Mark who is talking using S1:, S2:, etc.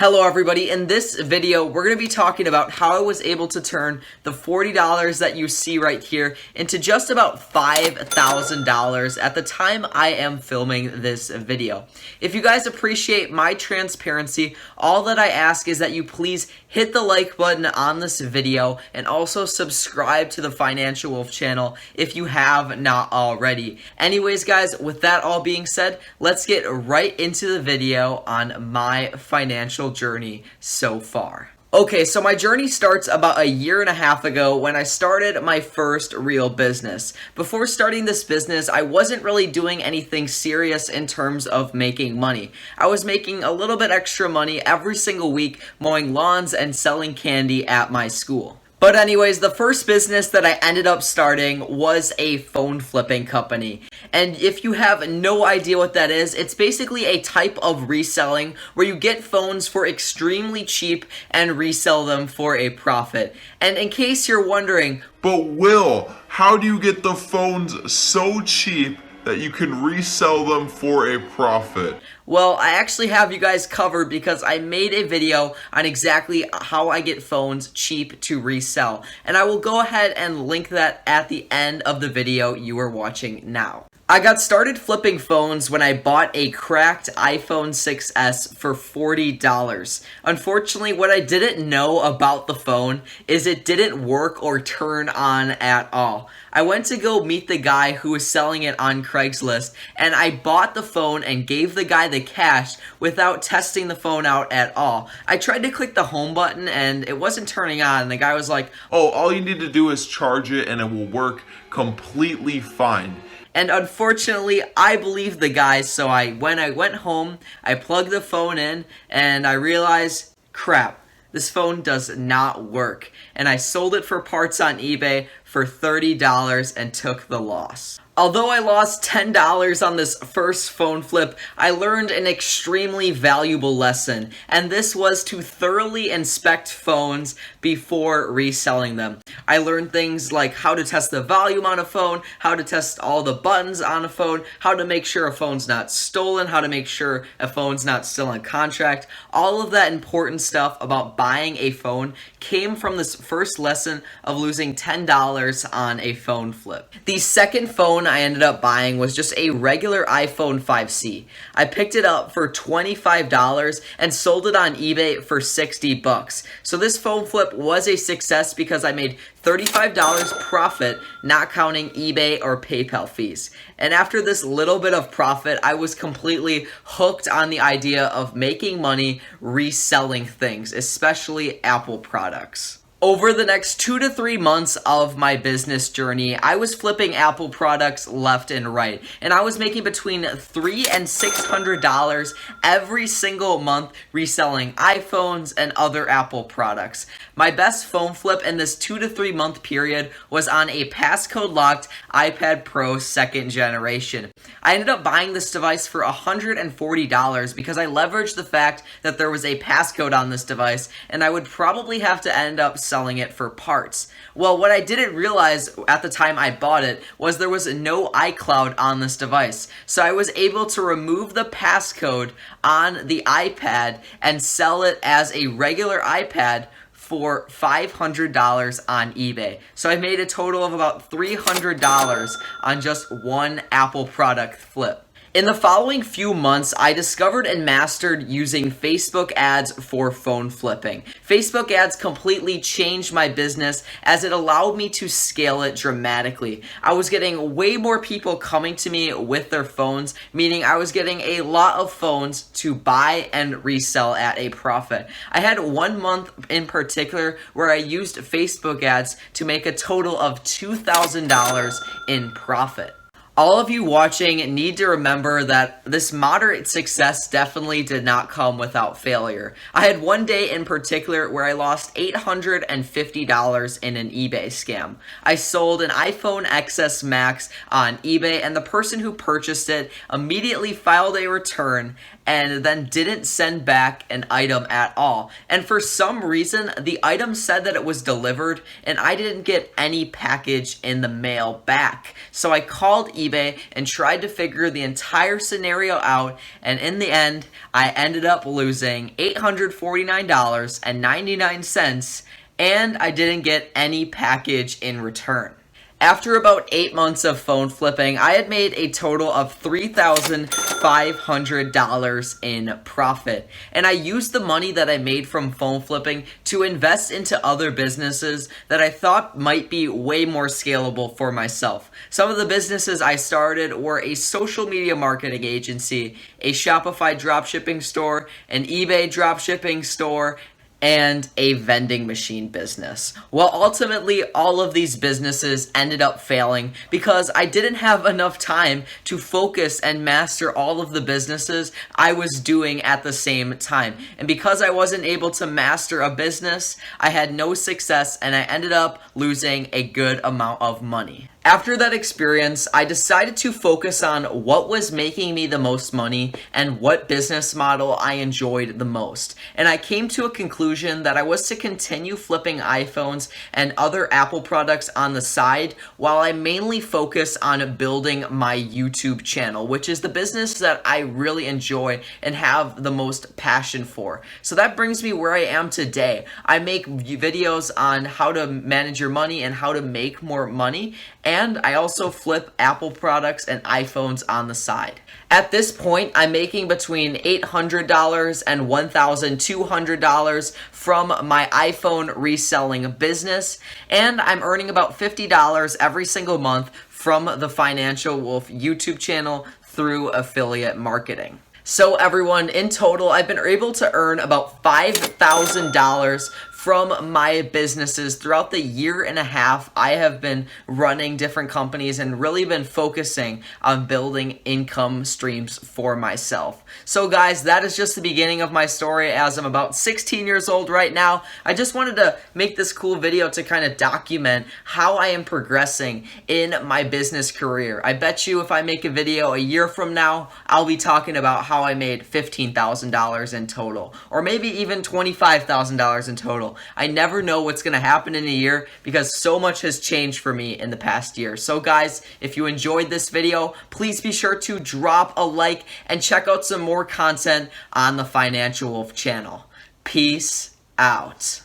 S1: Hello everybody, in this video we're going to be talking about how I was able to turn the $40 that you see right here into just about $5,000 at the time I am filming this video. If you guys appreciate my transparency, all that I ask is that you please hit the like button on this video and also subscribe to the Financial Wolf channel if you have not already. Anyways guys, with that all being said, let's get right into the video on my financial journey so far. Okay, so my journey starts about a year and a half ago when I started my first real business. Before starting this business, I wasn't really doing anything serious in terms of making money. I was making a little bit extra money every single week mowing lawns and selling candy at my school. But anyways, the first business that I ended up starting was a phone flipping company. And if you have no idea what that is, it's basically a type of reselling where you get phones for extremely cheap and resell them for a profit. And in case you're wondering,
S2: but Will, how do you get the phones so cheap that you can resell them for a profit?
S1: Well, I actually have you guys covered because I made a video on exactly how I get phones cheap to resell. And I will go ahead and link that at the end of the video you are watching now. I got started flipping phones when I bought a cracked iPhone 6s for $40. Unfortunately, what I didn't know about the phone is it didn't work or turn on at all. I went to go meet the guy who was selling it on Craigslist, and I bought the phone and gave the guy the cash without testing the phone out at all. I tried to click the home button and it wasn't turning on, and the guy was like,
S2: "Oh, all you need to do is charge it and it will work completely fine."
S1: And unfortunately, I believed the guy, so when I went home, I plugged the phone in, and I realized, crap, this phone does not work. And I sold it for parts on eBay for $30 and took the loss. Although I lost $10 on this first phone flip, I learned an extremely valuable lesson, and this was to thoroughly inspect phones before reselling them. I learned things like how to test the volume on a phone, how to test all the buttons on a phone, how to make sure a phone's not stolen, how to make sure a phone's not still on contract. All of that important stuff about buying a phone came from this first lesson of losing $10 on a phone flip. The second phone I ended up buying was just a regular iPhone 5C. I picked it up for $25 and sold it on eBay for $60. So this phone flip was a success because I made $35 profit, not counting eBay or PayPal fees. And after this little bit of profit, I was completely hooked on the idea of making money reselling things, especially Apple products. Over the next 2 to 3 months of my business journey, I was flipping Apple products left and right, and I was making between $300 and $600 every single month reselling iPhones and other Apple products. My best phone flip in this 2 to 3 month period was on a passcode locked iPad Pro 2nd generation. I ended up buying this device for $140 because I leveraged the fact that there was a passcode on this device, and I would probably have to end up selling it for parts. Well, what I didn't realize at the time I bought it was there was no iCloud on this device. So I was able to remove the passcode on the iPad and sell it as a regular iPad for $500 on eBay. So I made a total of about $300 on just one Apple product flip. In the following few months, I discovered and mastered using Facebook ads for phone flipping. Facebook ads completely changed my business as it allowed me to scale it dramatically. I was getting way more people coming to me with their phones, meaning I was getting a lot of phones to buy and resell at a profit. I had 1 month in particular where I used Facebook ads to make a total of $2,000 in profit. All of you watching need to remember that this moderate success definitely did not come without failure. I had one day in particular where I lost $850 in an eBay scam. I sold an iPhone XS Max on eBay, and the person who purchased it immediately filed a return, and then didn't send back an item at all. And for some reason, the item said that it was delivered, and I didn't get any package in the mail back. So I called eBay and tried to figure the entire scenario out, and in the end, I ended up losing $849.99, and I didn't get any package in return. After about 8 months of phone flipping, I had made a total of $3,500 in profit. And I used the money that I made from phone flipping to invest into other businesses that I thought might be way more scalable for myself. Some of the businesses I started were a social media marketing agency, a Shopify dropshipping store, an eBay dropshipping store, and a vending machine business. Well, ultimately, all of these businesses ended up failing because I didn't have enough time to focus and master all of the businesses I was doing at the same time. And because I wasn't able to master a business, I had no success and I ended up losing a good amount of money. After that experience, I decided to focus on what was making me the most money and what business model I enjoyed the most. And I came to a conclusion that I was to continue flipping iPhones and other Apple products on the side while I mainly focus on building my YouTube channel, which is the business that I really enjoy and have the most passion for. So that brings me where I am today. I make videos on how to manage your money and how to make more money. And I also flip Apple products and iPhones on the side. At this point, I'm making between $800 and $1,200 from my iPhone reselling business, and I'm earning about $50 every single month from the Financial Wolf YouTube channel through affiliate marketing. So everyone, in total, I've been able to earn about $5,000 from my businesses throughout the year and a half I have been running different companies and really been focusing on building income streams for myself. So guys, that is just the beginning of my story as I'm about 16 years old right now. I just wanted to make this cool video to kind of document how I am progressing in my business career. I bet you if I make a video a year from now, I'll be talking about how I made $15,000 in total, or maybe even $25,000 in total. I never know what's going to happen in a year because so much has changed for me in the past year. So guys, if you enjoyed this video, please be sure to drop a like and check out some more content on the Financial Wolf channel. Peace out.